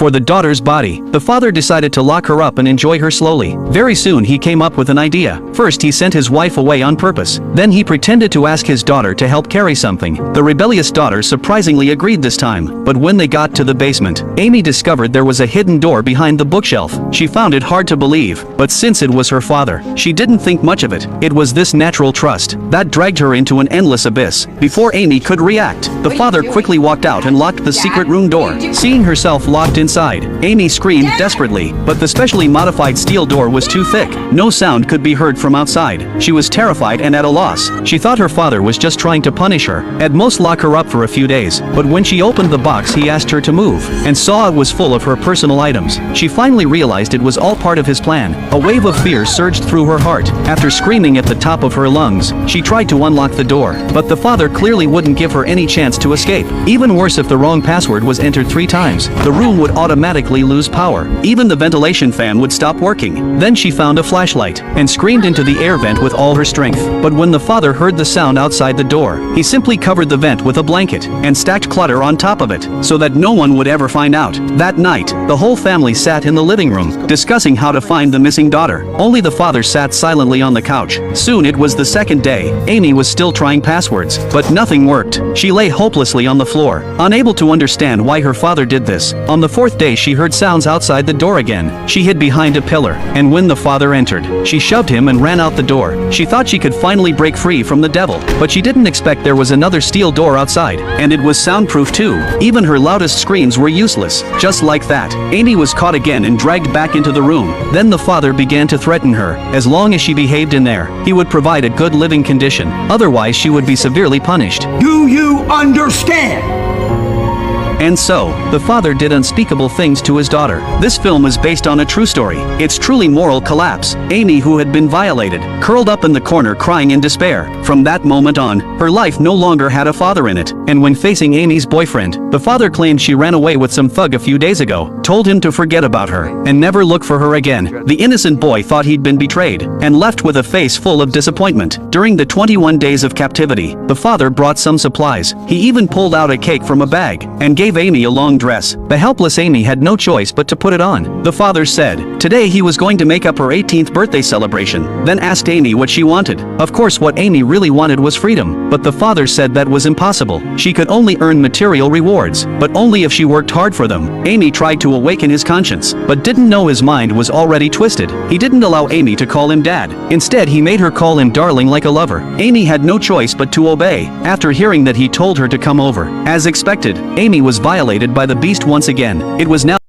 for the daughter's body, the father decided to lock her up and enjoy her slowly. Very soon he came up with an idea. First he sent his wife away on purpose. Then he pretended to ask his daughter to help carry something. The rebellious daughter surprisingly agreed this time. But when they got to the basement, Amy discovered there was a hidden door behind the bookshelf. She found it hard to believe, but since it was her father, she didn't think much of it. It was this natural trust that dragged her into an endless abyss. Before Amy could react, the father quickly walked out and locked the secret room door. Seeing herself locked inside, Amy screamed desperately, but the specially modified steel door was too thick. No sound could be heard from outside. She was terrified and at a loss. She thought her father was just trying to punish her, at most lock her up for a few days. But when she opened the box, he asked her to move, and saw it was full of her personal items. She finally realized it was all part of his plan. A wave of fear surged through her heart. After screaming at the top of her lungs, she tried to unlock the door, but the father clearly wouldn't give her any chance to escape. Even worse, if the wrong password was entered 3 times, the room would automatically lose power. Even the ventilation fan would stop working. Then she found a flashlight and screamed into the air vent with all her strength. But when the father heard the sound outside the door, he simply covered the vent with a blanket and stacked clutter on top of it, so that no one would ever find out. That night, the whole family sat in the living room, discussing how to find the missing daughter. Only the father sat silently on the couch. Soon it was the second day. Amy was still trying passwords, but nothing worked. She lay hopelessly on the floor, unable to understand why her father did this. On the 4th day she heard sounds outside the door again. She hid behind a pillar, and when the father entered, she shoved him and ran out the door. She thought she could finally break free from the devil, but she didn't expect there was another steel door outside, and it was soundproof too. Even her loudest screams were useless. Just like that, Amy was caught again and dragged back into the room. Then the father began to threaten her. As long as she behaved in there, he would provide a good living condition. Otherwise she would be severely punished. Do you understand? And so, the father did unspeakable things to his daughter. This film is based on a true story. It's truly moral collapse. Amy, who had been violated, curled up in the corner crying in despair. From that moment on, her life no longer had a father in it. And when facing Amy's boyfriend, the father claimed she ran away with some thug a few days ago, told him to forget about her, and never look for her again. The innocent boy thought he'd been betrayed, and left with a face full of disappointment. During the 21 days of captivity, the father brought some supplies. He even pulled out a cake from a bag, and gave Amy a long dress. The helpless Amy had no choice but to put it on. The father said today he was going to make up her 18th birthday celebration, then asked Amy what she wanted. Of course what Amy really wanted was freedom, but the father said that was impossible. She could only earn material rewards, but only if she worked hard for them. Amy tried to awaken his conscience, but didn't know his mind was already twisted. He didn't allow Amy to call him dad. Instead he made her call him darling like a lover. Amy had no choice but to obey. After hearing that he told her to come over, as expected, Amy was violated by the beast once again. It was now